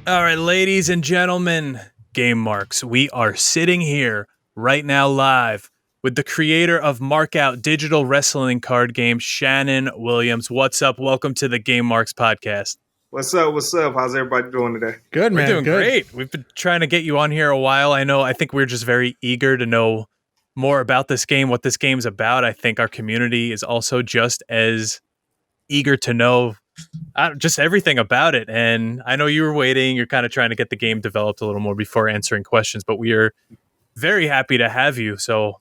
All right, ladies and gentlemen, Game Marks, we are sitting here right now live with the creator of Markout digital wrestling card game, Shannon Williams. What's up? Welcome to the Game Marks podcast. What's up? What's up? How's everybody doing today? Good, man. We're doing Good. great. We've been trying to get you on here a while. I think we're just very eager to know more about this game, what this game's about. I think our community is also just as eager to know just everything about it. And I know you were waiting. You're kind of trying to get the game developed a little more before answering questions, but we are very happy to have you. So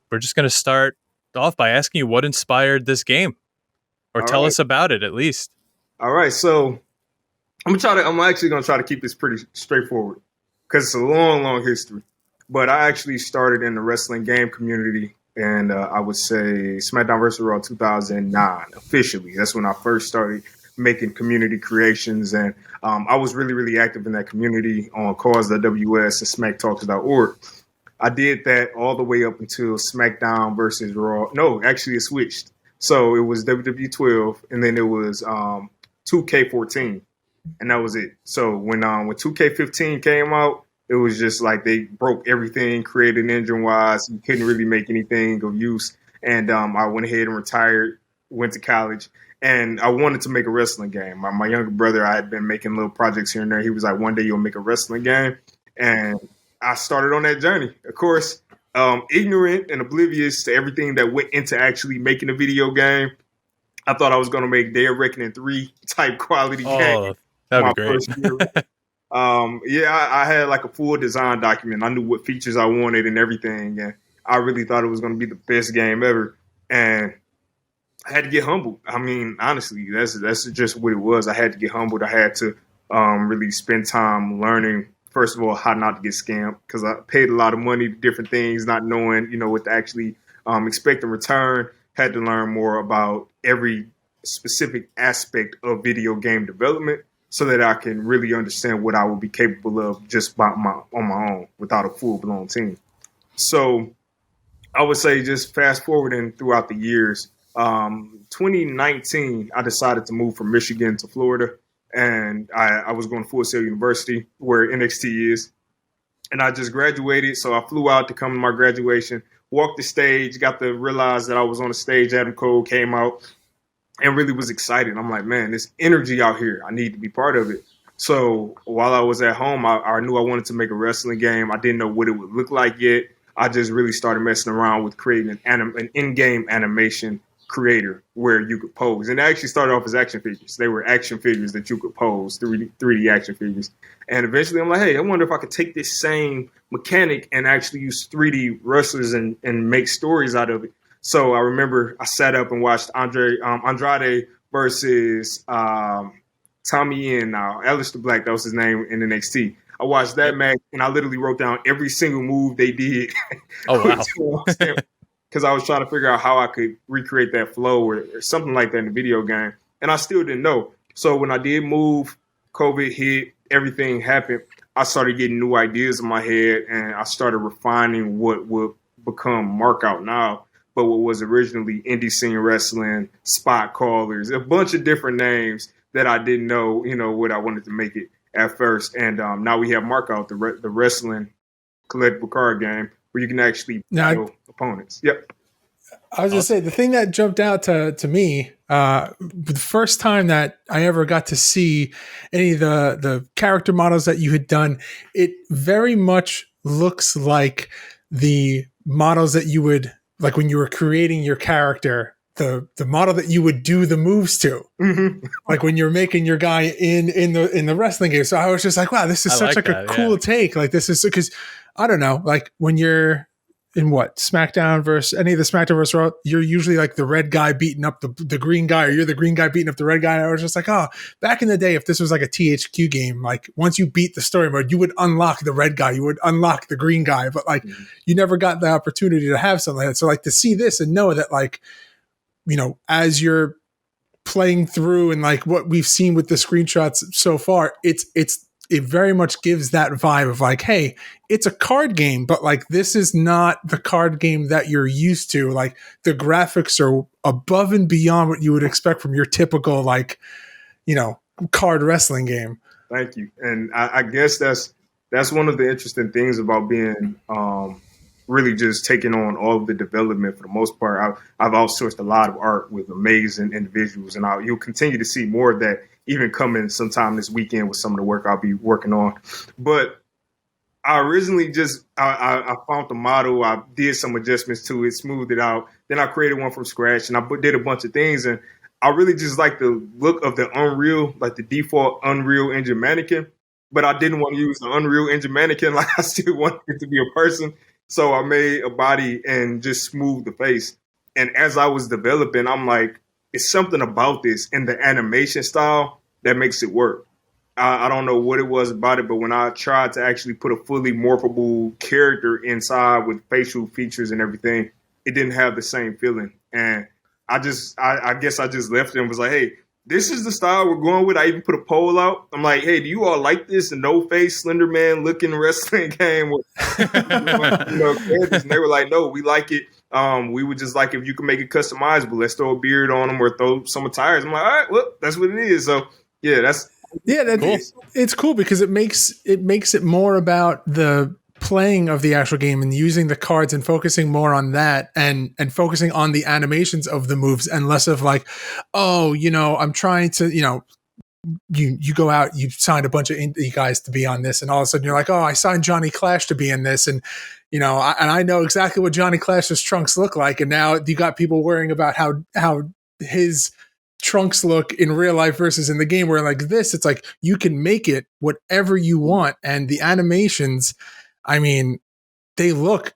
we're just going to start off by asking you what inspired this game, or tell us about it at least. All right. So I'm actually going to try to keep this pretty straightforward because it's a long, long history. But I actually started in the wrestling game community, and I would say SmackDown vs. Raw 2009 officially. That's when I first started making community creations, and I was really, really active in that community on cause.ws and smacktalks.org. I did that all the way up until SmackDown versus Raw. No, actually it switched. So it was WWE 12, and then it was 2K14, and that was it. So when 2K15 came out, it was just like they broke everything, created engine-wise. You couldn't really make anything of use. And I went ahead and retired, went to college, and I wanted to make a wrestling game. My younger brother, I had been making little projects here and there. He was like, one day you'll make a wrestling game. And I started on that journey. Of course, ignorant and oblivious to everything that went into actually making a video game. I thought I was going to make Day of Reckoning 3 type quality game. That would be great. I had like a full design document. I knew what features I wanted and everything. And I really thought it was going to be the best game ever. And I had to get humbled. I mean, honestly, that's just what it was. I had to get humbled. I had to really spend time learning, first of all, how not to get scammed, because I paid a lot of money to different things, not knowing, what to actually expect in return. Had to learn more about every specific aspect of video game development so that I can really understand what I would be capable of just on my own without a full-blown team. So I would say just fast forwarding throughout the years, 2019, I decided to move from Michigan to Florida, and I was going to Full Sail University where NXT is, and I just graduated. So I flew out to come to my graduation, walked the stage, got to realize that I was on the stage. Adam Cole came out and really was excited. I'm like, man, this energy out here, I need to be part of it. So while I was at home, I knew I wanted to make a wrestling game. I didn't know what it would look like yet. I just really started messing around with creating an in-game animation creator where you could pose. And it actually started off as action figures. They were action figures that you could pose, 3D action figures. And eventually I'm like, hey, I wonder if I could take this same mechanic and actually use 3D wrestlers and make stories out of it. So I remember I sat up and watched Andrade versus Tommy Inn, Aleister Black, that was his name in NXT. I watched that match, and I literally wrote down every single move they did. Oh, wow. Because I was trying to figure out how I could recreate that flow or something like that in the video game. And I still didn't know. So when I did move, COVID hit, everything happened, I started getting new ideas in my head, and I started refining what would become Markout now, but what was originally Indie Scene Wrestling, Spot Callers, a bunch of different names that I didn't know, what I wanted to make it at first. And now we have Markout, the wrestling collectible card game where you can actually battle opponents. Yep. I was going to say, the thing that jumped out to me, the first time that I ever got to see any of the character models that you had done, it very much looks like the models that you would, like when you were creating your character, the model that you would do the moves to, like when you're making your guy in the wrestling game. So I was just like, wow, this is such like a cool take. Like this is because I don't know, like when you're in SmackDown versus any of the SmackDown versus Raw, you're usually like the red guy beating up the green guy, or you're the green guy beating up the red guy. And I was just like, oh, back in the day, if this was like a THQ game, like once you beat the story mode, you would unlock the red guy, you would unlock the green guy, but like you never got the opportunity to have something like that. So like to see this and know that like, as you're playing through and like what we've seen with the screenshots so far, it very much gives that vibe of like, hey, it's a card game, but like this is not the card game that you're used to. Like the graphics are above and beyond what you would expect from your typical like, card wrestling game. Thank you. And I guess that's one of the interesting things about being really just taking on all of the development for the most part. I've outsourced a lot of art with amazing individuals, and you'll continue to see more of that even coming sometime this weekend with some of the work I'll be working on. But I originally I found the model, I did some adjustments to it, smoothed it out. Then I created one from scratch, and I did a bunch of things. And I really just like the look of the Unreal, like the default Unreal Engine mannequin. But I didn't want to use the Unreal Engine mannequin. Like I still wanted it to be a person. So I made a body and just smoothed the face. And as I was developing, I'm like, it's something about this and the animation style that makes it work. I don't know what it was about it, but when I tried to actually put a fully morphable character inside with facial features and everything, it didn't have the same feeling. And I guess I just left it and was like, hey, this is the style we're going with. I even put a poll out. I'm like, hey, do you all like this no-face, Slender Man looking wrestling game with characters? And they were like, no, we like it. We would just like if you can make it customizable. Let's throw a beard on them or throw some attires. I'm like, all right, well, that's what it is. So yeah, that's cool. It's cool because it makes it more about the playing of the actual game and using the cards and focusing more on that and focusing on the animations of the moves and less of like, oh, I'm trying to, you go out, you signed a bunch of indie guys to be on this, and all of a sudden you're like, oh, I signed Johnny Clash to be in this, and I know exactly what Johnny Clash's trunks look like, and now you got people worrying about how his trunks look in real life versus in the game, where like this, it's like you can make it whatever you want, and the animations, I mean, they look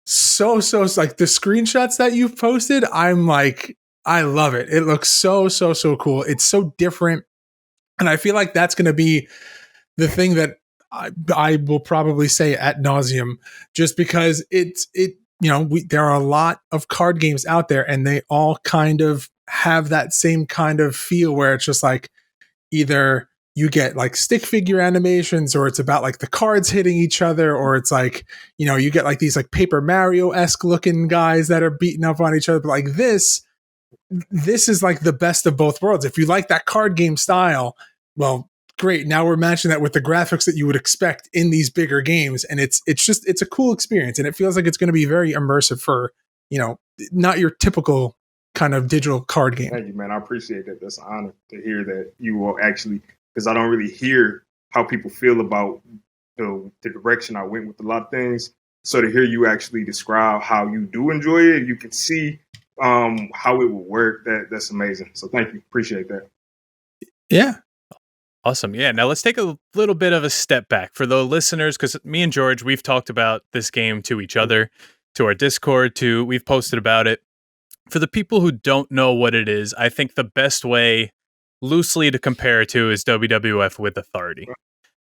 so like the screenshots that you've posted, I'm like, I love it. It looks so cool. It's so different. And I feel like that's going to be the thing that I will probably say ad nauseum, just because there are a lot of card games out there and they all kind of have that same kind of feel where it's just like either you get like stick figure animations, or it's about like the cards hitting each other, or it's like, you get like these like Paper Mario-esque looking guys that are beating up on each other. But like this is like the best of both worlds. If you like that card game style, well, great. Now we're matching that with the graphics that you would expect in these bigger games. And it's a cool experience. And it feels like it's going to be very immersive for, not your typical kind of digital card game. Thank you, man. I appreciate that. That's an honor to hear that you will actually, because I don't really hear how people feel about the direction I went with a lot of things. So to hear you actually describe how you do enjoy it, you can see how it will work. That's amazing. So thank you. Appreciate that. Yeah. Awesome. Yeah. Now let's take a little bit of a step back for the listeners, because me and George, we've talked about this game to each other, to our Discord, we've posted about it. For the people who don't know what it is, I think the best way loosely to compare it to is WWF with Authority.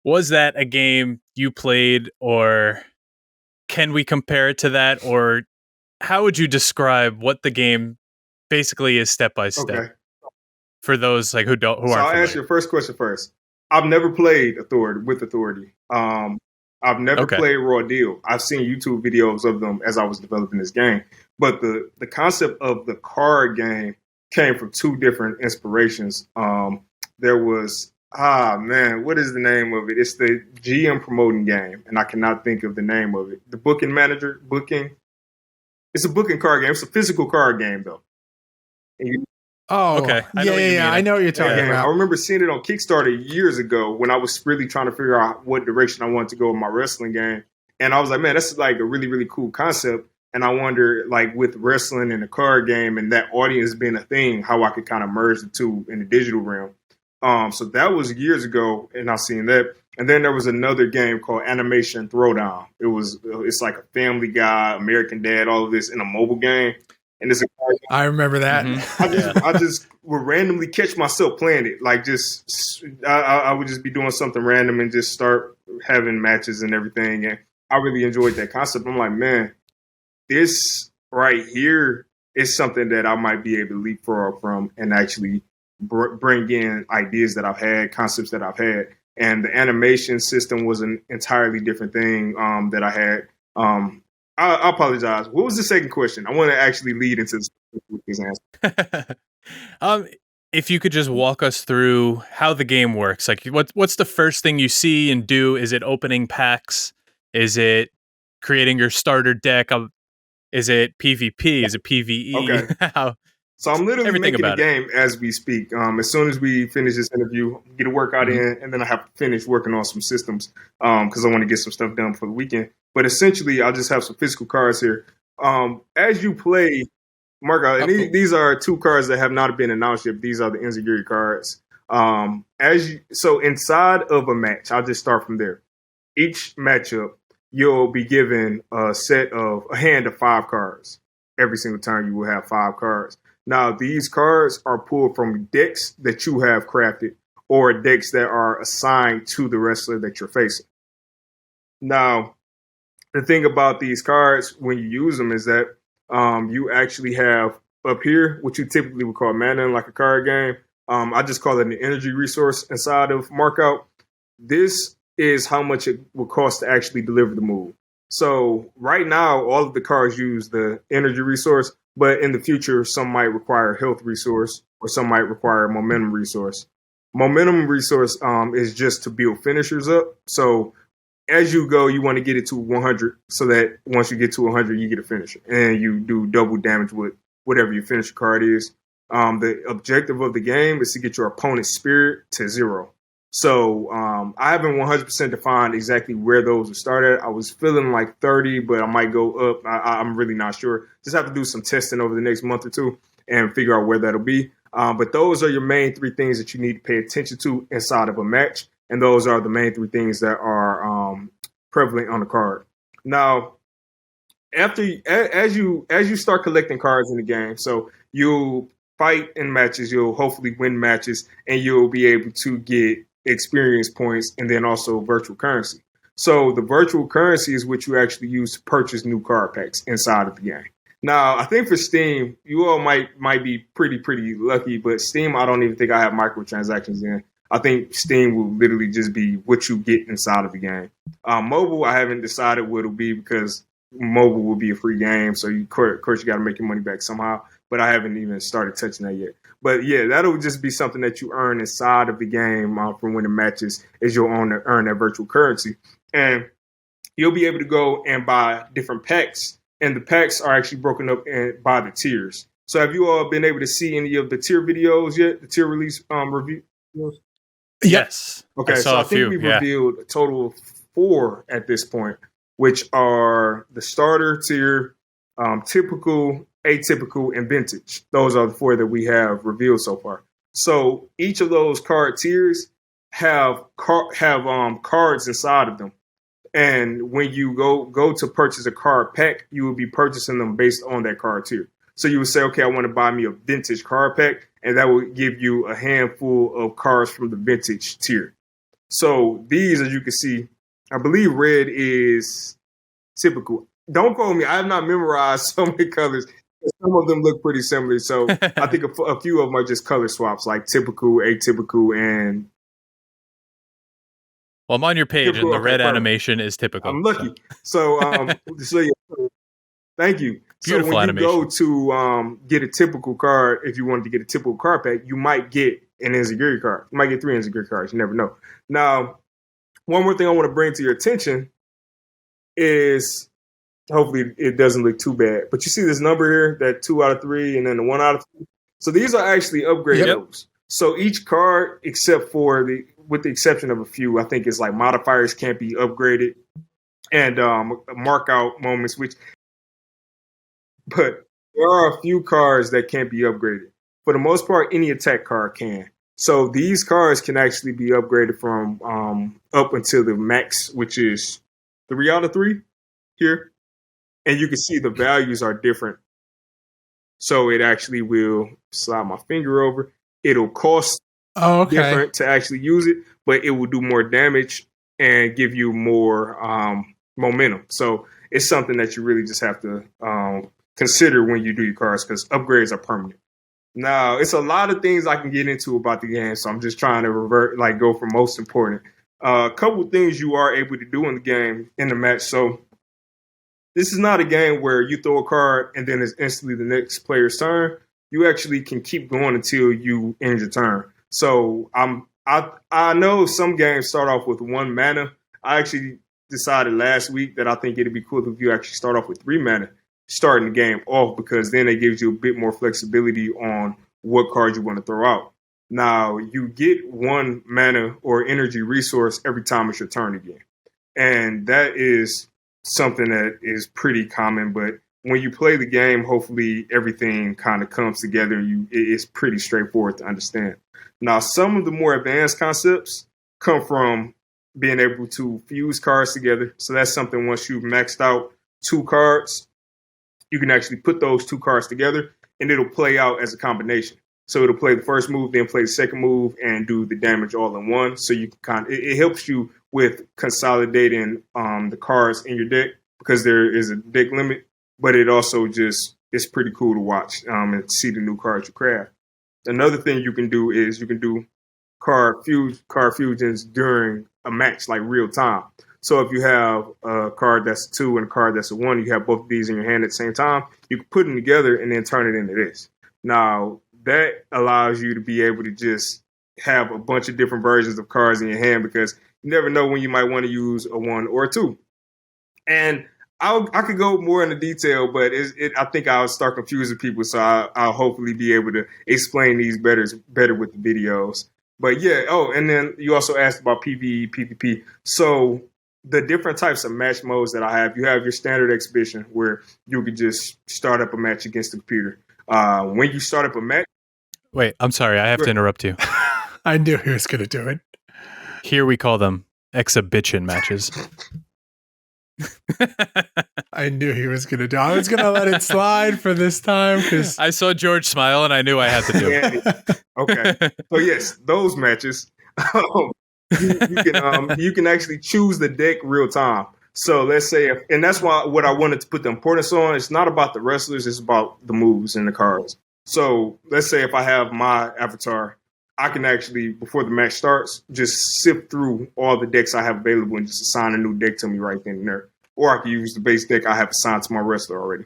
Was that a game you played, or can we compare it to that? Or how would you describe what the game basically is step by step? Okay. For those like who aren't familiar. I'll answer your first question first. I've never played Authority. I've never played Raw Deal. I've seen YouTube videos of them as I was developing this game. But the concept of the card game came from two different inspirations. There was, what is the name of it? It's the GM promoting game, and I cannot think of the name of it. The booking. It's a booking card game. It's a physical card game, though. Okay. I know what you're talking about. I remember seeing it on Kickstarter years ago when I was really trying to figure out what direction I wanted to go with my wrestling game. And I was like, man, that's like a really, really cool concept. And I wonder, like, with wrestling and the card game and that audience being a thing, how I could kind of merge the two in the digital realm. So that was years ago, and I seen that. And then there was another game called Animation Throwdown. It's like a Family Guy, American Dad, all of this in a mobile game. And it's a card game. I remember that. Mm-hmm. I just would randomly catch myself playing it. Like, I would just be doing something random and just start having matches and everything. And I really enjoyed that concept. I'm like, man, this right here is something that I might be able to leapfrog from and actually bring in ideas that I've had, concepts that I've had. And the animation system was an entirely different thing that I had. I apologize. What was the second question? I want to actually lead into this answer. if you could just walk us through how the game works, like what's the first thing you see and do? Is it opening packs? Is it creating your starter deck? Is it PvP? Is it PvE? Okay. How, So I'm literally everything making a about it. game as we speak. As soon as we finish this interview, get a workout in, and then I have to finish working on some systems because I want to get some stuff done for the weekend. But essentially, I'll just have some physical cards here. As you play, Mark, and these are 2 cards that have not been announced yet. These are the 𝙎𝙤𝙤𝙦𝙬 cards. So inside of a match, I'll just start from there. Each matchup, you'll be given a hand of 5 cards. Every single time you will have 5 cards. Now, these cards are pulled from decks that you have crafted or decks that are assigned to the wrestler that you're facing. Now, the thing about these cards when you use them is that you actually have up here what you typically would call mana in like a card game. I just call it an energy resource inside of Markout. This is how much it will cost to actually deliver the move. So right now, all of the cards use the energy resource, but in the future, some might require a health resource or some might require a momentum resource. Momentum resource is just to build finishers up. So as you go, you want to get it to 100 so that once you get to 100, you get a finisher and you do double damage with whatever your finisher card is. The objective of the game is to get your opponent's spirit to 0. So I haven't 100% defined exactly where those will start at. I was feeling like 30, but I might go up. I'm really not sure. Just have to do some testing over the next month or 2 and figure out where that'll be. But those are your main 3 things that you need to pay attention to inside of a match. And those are the main 3 things that are prevalent on the card. Now, as you start collecting cards in the game, so you'll fight in matches, you'll hopefully win matches, and you'll be able to get experience points and then also virtual currency. So the virtual currency is what you actually use to purchase new card packs inside of the game. Now, I think for Steam, you all might be pretty lucky, but Steam, I don't even think I have microtransactions in. I think Steam will literally just be what you get inside of the game. Mobile, I haven't decided what it'll be because mobile will be a free game. So, of course, you got to make your money back somehow. But I haven't even started touching that yet. But, yeah, that'll just be something that you earn inside of the game from winning matches is you'll earn that virtual currency. And you'll be able to go and buy different packs. And the packs are actually broken up by the tiers. So have you all been able to see any of the tier videos yet? The tier release review videos? Yes. Okay, so I think we've revealed a total of 4 at this point, which are the starter tier, typical, atypical, and vintage. Those are the 4 that we have revealed so far. So each of those card tiers have cards inside of them. And when you go to purchase a card pack, you will be purchasing them based on that card tier. So you would say, okay, I want to buy me a vintage card pack, and that will give you a handful of cards from the vintage tier. So these, as you can see, I believe red is typical. Don't quote me. I have not memorized so many colors. Some of them look pretty similar. So I think a few of them are just color swaps, like typical, atypical, and... Well, I'm on your page, typical, and the red animation is typical. I'm lucky. So yeah, thank you. Beautiful so when animation. you go to get a typical card, if you wanted to get a typical card pack, you might get an 𝙎𝙤𝙤𝙦 card. You might get 3 𝙎𝙤𝙤𝙦 cards. You never know. Now, one more thing I want to bring to your attention is, hopefully it doesn't look too bad, but you see this number here, that 2 out of 3 and then the 1 out of 3. So these are actually upgrade levels. So each card, except for with the exception of a few, I think it's like modifiers can't be upgraded and mark out moments, but there are a few cards that can't be upgraded. For the most part, any attack card can. So these cards can actually be upgraded from up until the max, which is 3 out of 3 here. And you can see the values are different. So it actually will slide my finger over. It'll cost different to actually use it, but it will do more damage and give you more momentum. So it's something that you really just have to consider when you do your cards, because upgrades are permanent. Now, it's a lot of things I can get into about the game, so I'm just trying to go for most important. A couple of things you are able to do in the game, in the match. So this is not a game where you throw a card and then it's instantly the next player's turn. you actually can keep going until you end your turn. So I know some games start off with 1 mana. I actually decided last week that I think it'd be cool if you actually start off with 3 mana starting the game off, because then it gives you a bit more flexibility on what cards you want to throw out. Now, you get 1 mana or energy resource every time it's your turn again. And that is something that is pretty common, but when you play the game, hopefully everything kind of comes together and it's pretty straightforward to understand. Now, some of the more advanced concepts come from being able to fuse cards together. So that's something once you've maxed out 2 cards, you can actually put those 2 cards together and it'll play out as a combination. So it'll play the first move, then play the second move, and do the damage all in one. So you can it helps you with consolidating the cards in your deck, because there is a deck limit. But it also it's pretty cool to watch and see the new cards you craft. Another thing you can do is you can do card fusions during a match, like real time. So if you have a card that's a 2 and a card that's a 1, you have both of these in your hand at the same time, you can put them together and then turn it into this. Now, that allows you to be able to just have a bunch of different versions of cards in your hand, because you never know when you might want to use a 1 or a 2. And I could go more into detail, but I think I'll start confusing people, so I'll hopefully be able to explain these better with the videos. But yeah, and then you also asked about PvE, PvP. So the different types of match modes that I have, you have your standard exhibition, where you could just start up a match against the computer. When you start up a match... Wait, I'm sorry, I have to interrupt you. I knew he was going to do it. Here we call them exhibition matches. I knew he was going to do it. I was going to let it slide for this time, because I saw George smile and I knew I had to do it. Okay. So yes, those matches, you can actually choose the deck real time. So let's say, and that's why what I wanted to put the importance on, it's not about the wrestlers, it's about the moves and the cards. So let's say if I have my avatar, I can actually, before the match starts, just sift through all the decks I have available and just assign a new deck to me right then and there. Or I can use the base deck I have assigned to my wrestler already.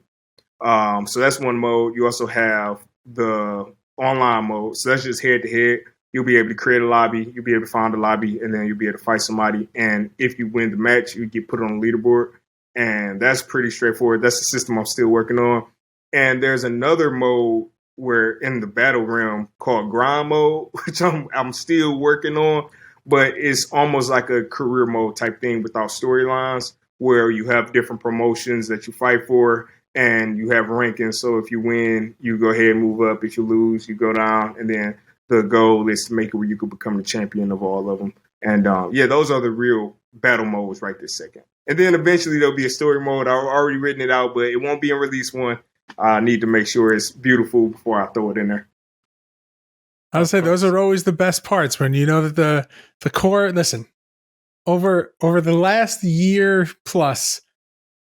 So that's one mode. You also have the online mode. So that's just head to head. You'll be able to create a lobby. You'll be able to find a lobby, and then you'll be able to fight somebody. And if you win the match, you get put on the leaderboard. And that's pretty straightforward. That's the system I'm still working on. And there's another mode where in the battle realm called grind mode, which I'm still working on, but it's almost like a career mode type thing without storylines, where you have different promotions that you fight for and you have rankings. So if you win, you go ahead and move up. If you lose, you go down. And then the goal is to make it where you can become the champion of all of them. And those are the real battle modes right this second. And then eventually there'll be a story mode. I've already written it out, but it won't be in release 1. I need to make sure it's beautiful before I throw it in there. I'll say those are always the best parts, when you know that the core. Listen, over the last year plus,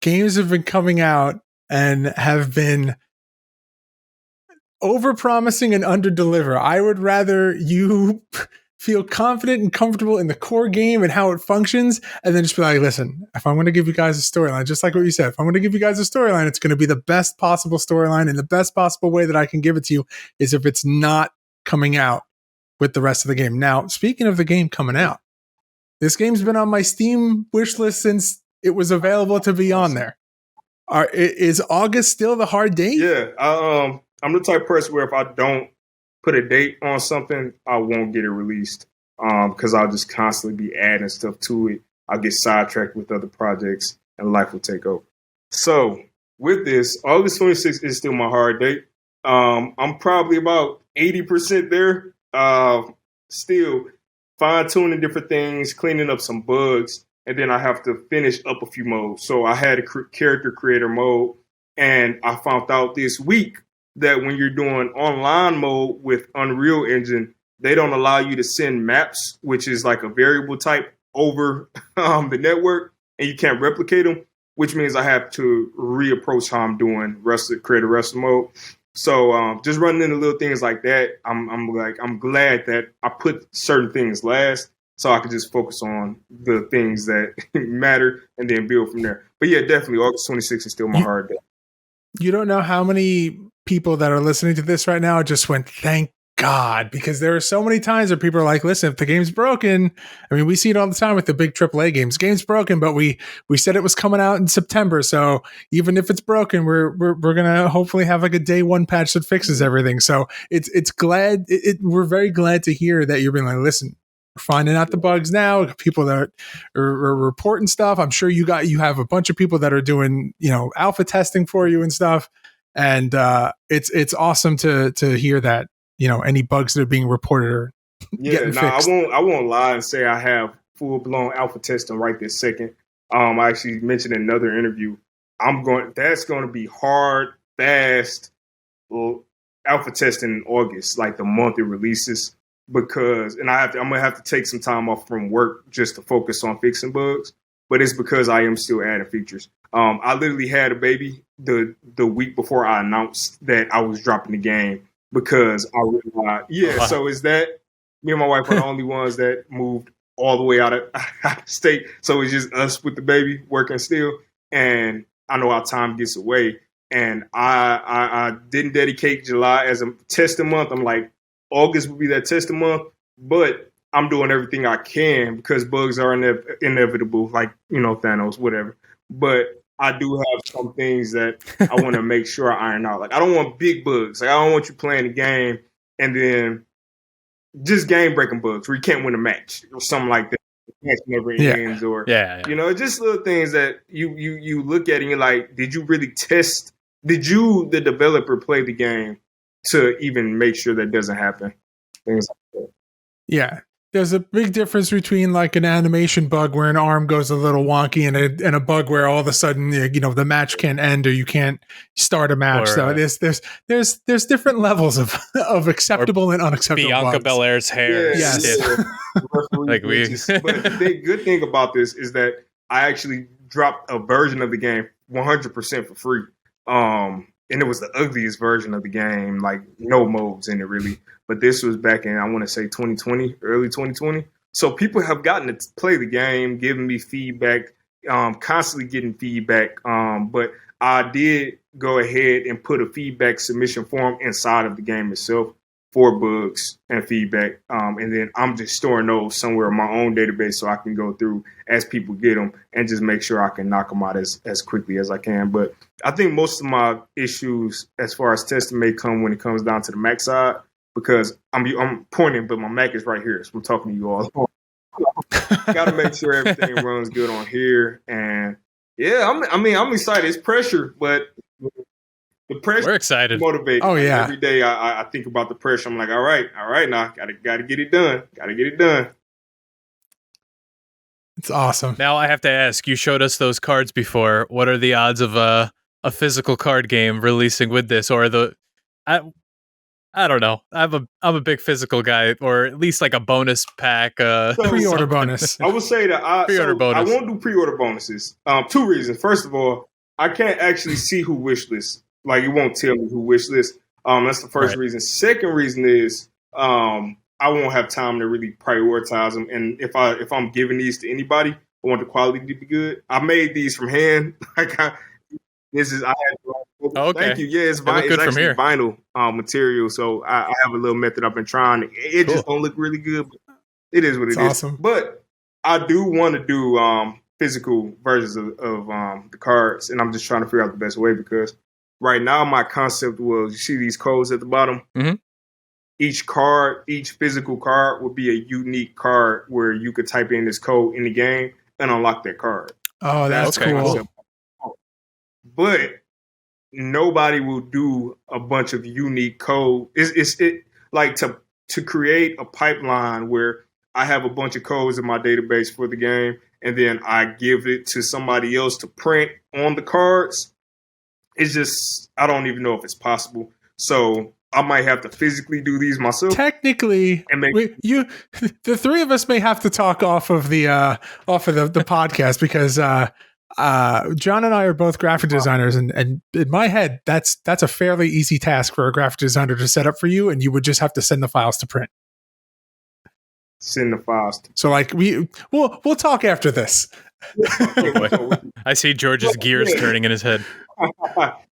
games have been coming out and have been over-promising and under-deliver. I would rather you feel confident and comfortable in the core game and how it functions, and then just be like, listen, if I'm going to give you guys a storyline, just like what you said, if I'm going to give you guys a storyline, it's going to be the best possible storyline, and the best possible way that I can give it to you is if it's not coming out with the rest of the game. Now, speaking of the game coming out, this game's been on my Steam wish list since it was available to be on there. Is August still the hard date? Yeah, I'm the type of person where if I don't put a date on something, I won't get it released, because I'll just constantly be adding stuff to it. I'll get sidetracked with other projects and life will take over. So with this, August 26th is still my hard date. I'm probably about 80% there. Still fine-tuning different things, cleaning up some bugs, and then I have to finish up a few modes. So I had a character creator mode, and I found out this week that when you're doing online mode with Unreal Engine, they don't allow you to send maps, which is like a variable type, over the network, and you can't replicate them, which means I have to reapproach how I'm doing creator wrestler mode. So just running into little things like that, I'm glad that I put certain things last, so I could just focus on the things that matter and then build from there. But yeah, definitely August 26th is still my hard day. You don't know how many people that are listening to this right now just went, thank God, because there are so many times where people are like, listen, if the game's broken, I mean, we see it all the time with the big AAA games. Game's broken, but we said it was coming out in September, so even if it's broken, we're gonna hopefully have like a day one patch that fixes everything. So we're very glad to hear that you're being like, listen, we're finding out the bugs now. People that are reporting stuff. I'm sure you have a bunch of people that are doing alpha testing for you and stuff, and it's awesome to hear that. Any bugs that are being reported or getting fixed. I won't lie and say I have full blown alpha testing right this second. I actually mentioned in another interview, that's going to be hard, fast alpha testing in August, like the month it releases, because I'm going to have to take some time off from work just to focus on fixing bugs. But it's because I am still adding features. I literally had a baby the week before I announced that I was dropping the game. Because I realized, so is that me and my wife are the only ones that moved all the way out of state. So it's just us with the baby working still. And I know our time gets away. And I didn't dedicate July as a testing month. I'm like, August would be that testing month. But I'm doing everything I can because bugs are inevitable, like, Thanos, whatever. But I do have some things that I want to make sure I iron out. Like, I don't want big bugs. Like, I don't want you playing the game and then just game-breaking bugs where you can't win a match or something like that. The match never ends, or just little things that you look at and you're like, did you really test? Did you, the developer, play the game to even make sure that doesn't happen? Things like that. Yeah. There's a big difference between like an animation bug where an arm goes a little wonky and a bug where all of a sudden the match can't end or you can't start a match. So there's different levels of acceptable and unacceptable. Bianca bugs. Belair's hair. Yes. But the good thing about this is that I actually dropped a version of the game 100% for free. And it was the ugliest version of the game, like no modes in it really. But this was back in, I want to say 2020, early 2020. So people have gotten to play the game, giving me feedback, constantly getting feedback. But I did go ahead and put a feedback submission form inside of the game itself for bugs and feedback. And then I'm just storing those somewhere in my own database so I can go through as people get them and just make sure I can knock them out as quickly as I can. But I think most of my issues as far as testing may come when it comes down to the Mac side, because I'm pointing, but my Mac is right here. So I'm talking to you all. Got to make sure everything runs good on here. And I'm excited. It's pressure, but the pressure. We're excited. Motivated. Oh yeah. Every day I think about the pressure. I'm like, all right, now gotta get it done. Gotta get it done. It's awesome. Now I have to ask, you showed us those cards before. What are the odds of a physical card game releasing with this, or I don't know. I'm a big physical guy, or at least like a bonus pack, pre-order bonus. I would say that pre-order bonus. I won't do pre-order bonuses. 2 reasons. First of all, I can't actually see who wishlist. Like, it won't tell me who wishlist. That's the first reason. Second reason is I won't have time to really prioritize them. And if I'm giving these to anybody, I want the quality to be good. I made these from hand. Thank you. Yeah, it's actually vinyl material. So I have a little method I've been trying. It just don't look really good, but it is what it is. Awesome. But I do want to do physical versions of the cards, and I'm just trying to figure out the best way, because right now my concept was, you see these codes at the bottom? Mm-hmm. Each physical card would be a unique card where you could type in this code in the game and unlock that card. Oh, that's cool. But nobody will do a bunch of unique code. It's like to create a pipeline where I have a bunch of codes in my database for the game, and then I give it to somebody else to print on the cards. It's just, I don't even know if it's possible. So I might have to physically do these myself. Technically, the three of us may have to talk off of the podcast, because John and I are both graphic designers, and in my head, that's a fairly easy task for a graphic designer to set up for you, and you would just have to send the files to print. Send the files. So like we'll talk after this. I see George's gears turning in his head.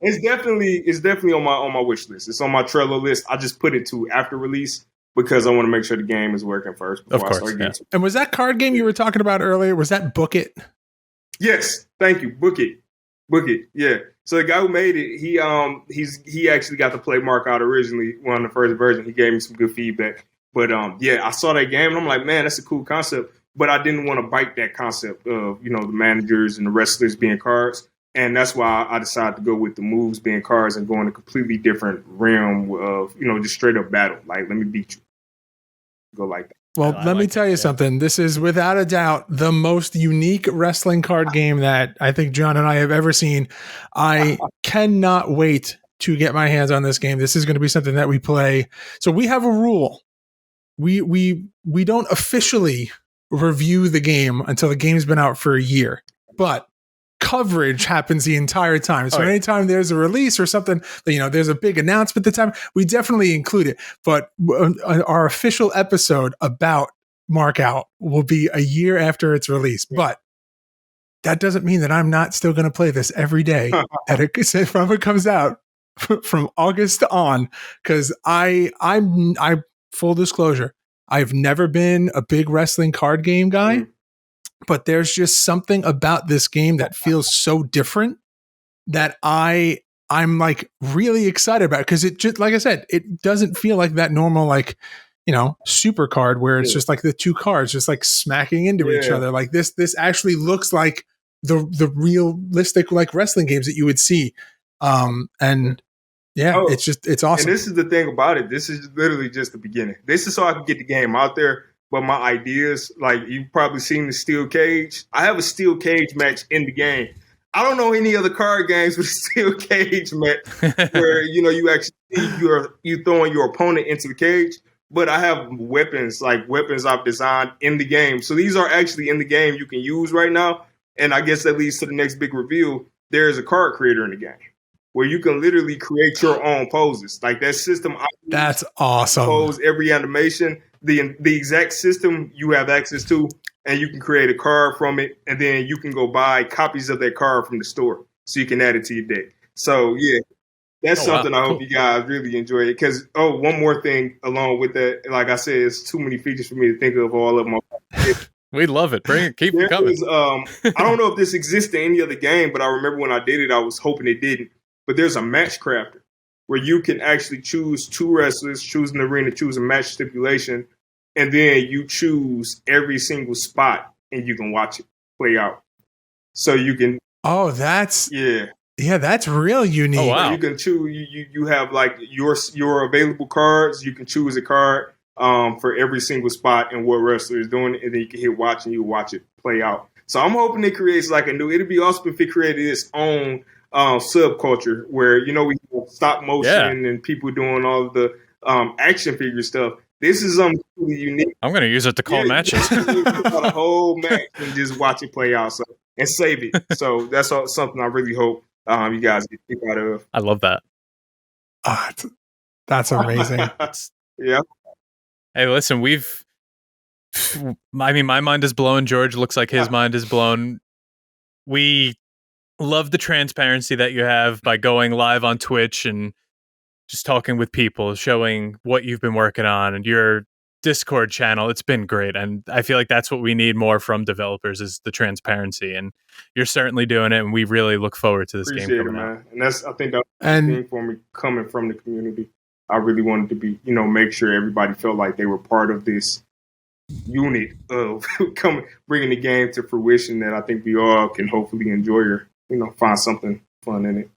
It's definitely on my wish list. It's on my Trello list. I just put it to after release because I want to make sure the game is working first before I start getting to it. And was that card game you were talking about earlier? Was that Book It? Yes, thank you. Book It. Yeah. So the guy who made it, he actually got to play Mark out originally, one of the first version. He gave me some good feedback. But I saw that game and I'm like, man, that's a cool concept. But I didn't want to bite that concept of, the managers and the wrestlers being cards. And that's why I decided to go with the moves being cards and go in a completely different realm of, just straight up battle. Like, let me beat you. Go like that. Well, let me tell you something. This is without a doubt the most unique wrestling card game that I think John and I have ever seen. I cannot wait to get my hands on this game. This is going to be something that we play. So we have a rule. We don't officially review the game until the game's been out for a year, but coverage happens the entire time. So anytime there's a release or something, there's a big announcement at the time, we definitely include it. But our official episode about Mark Out will be a year after its release. Yeah. But that doesn't mean that I'm not still going to play this every day that it comes out from August on. Because I'm full disclosure, I've never been a big wrestling card game guy. Mm-hmm. But there's just something about this game that feels so different that I'm like really excited about it, because it just, like I said, it doesn't feel like that normal, super card where it's just like the two cards just like smacking into each other. Like this actually looks like the realistic like wrestling games that you would see. It's awesome. And this is the thing about it. This is literally just the beginning. This is so I can get the game out there. But my ideas, like you've probably seen the steel cage. I have a steel cage match in the game. I don't know any other card games with a steel cage match where, you actually you throwing your opponent into the cage. But I have weapons I've designed in the game. So these are actually in the game you can use right now. And I guess that leads to the next big reveal. There is a card creator in the game where you can literally create your own poses. Like that system. That's awesome. Pose every animation. The exact system you have access to, and you can create a card from it, and then you can go buy copies of that card from the store so you can add it to your deck. So, that's something I hope you guys really enjoy it. Because, one more thing along with that, like I said, it's too many features for me to think of all of them. We love it. Bring it. Keep it coming. I don't know if this exists in any other game, but I remember when I did it, I was hoping it didn't. But there's a match crafter where you can actually choose two wrestlers, choose an arena, choose a match stipulation, and then you choose every single spot and you can watch it play out. So you can. Oh, that's. Yeah, that's real unique. Oh, wow. You can choose, you have like your available cards. You can choose a card for every single spot and what wrestler is doing it. And then you can hit watch and you watch it play out. So I'm hoping it creates like it'd be awesome if it created its own subculture where, we have stop motion and people doing all of the action figure stuff. This is something really unique. I'm going to use it to call matches. A whole match and just watch it play out and save it. So that's something I really hope you guys get kicked out of. I love that. That's amazing. Yeah. Hey, listen, my mind is blown. George looks like his mind is blown. We love the transparency that you have by going live on Twitch and just talking with people, showing what you've been working on and your Discord channel. It's been great. And I feel like that's what we need more from developers is the transparency. And you're certainly doing it. And we really look forward to this game coming out. And I think that's the thing for me coming from the community. I really wanted to be, make sure everybody felt like they were part of this unit of bringing the game to fruition that I think we all can hopefully enjoy or, find something fun in it.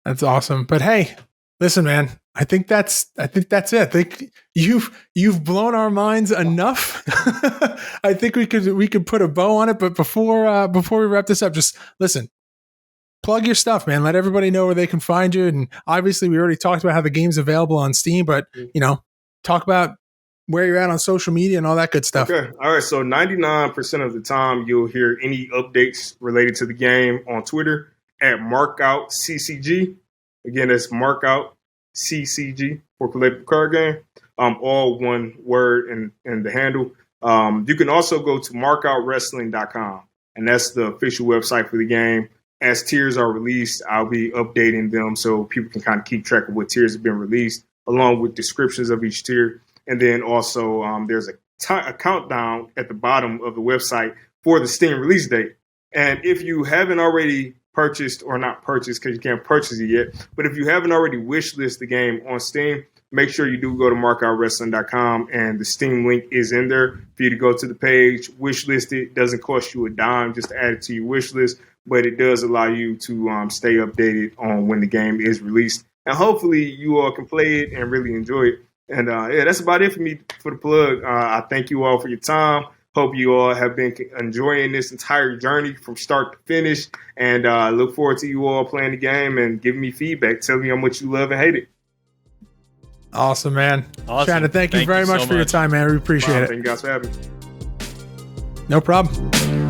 That's awesome. But hey, listen, man, I think that's it. I think you've blown our minds enough. I think we could put a bow on it. But before we wrap this up, just listen, plug your stuff, man. Let everybody know where they can find you. And obviously we already talked about how the game's available on Steam, but talk about where you're at on social media and all that good stuff. Okay. All right. So 99% of the time you'll hear any updates related to the game on Twitter at MarkoutCCG. Again, that's MarkoutCCG for Collectible Card Game. All one word and the handle. You can also go to markoutwrestling.com, and that's the official website for the game. as tiers are released, I'll be updating them so people can kind of keep track of what tiers have been released, along with descriptions of each tier. And then also there's a countdown at the bottom of the website for the Steam release date. And if you haven't already purchased, or not purchased because you can't purchase it yet, but if you haven't already wishlist the game on Steam, make sure you do go to markoutwrestling.com, and the Steam link is in there for you to go to the page, wishlist it. It doesn't cost you a dime just to add it to your wish list, but it does allow you to stay updated on when the game is released. And hopefully you all can play it and really enjoy it. And yeah, that's about it for me for the plug. I thank you all for your time. Hope you all have been enjoying this entire journey from start to finish. And look forward to you all playing the game and giving me feedback. Tell me how much you love and hate it. Awesome, man. Awesome. Shannon, thank you very much for your time, man. We appreciate it. Thank you guys for having me. No problem.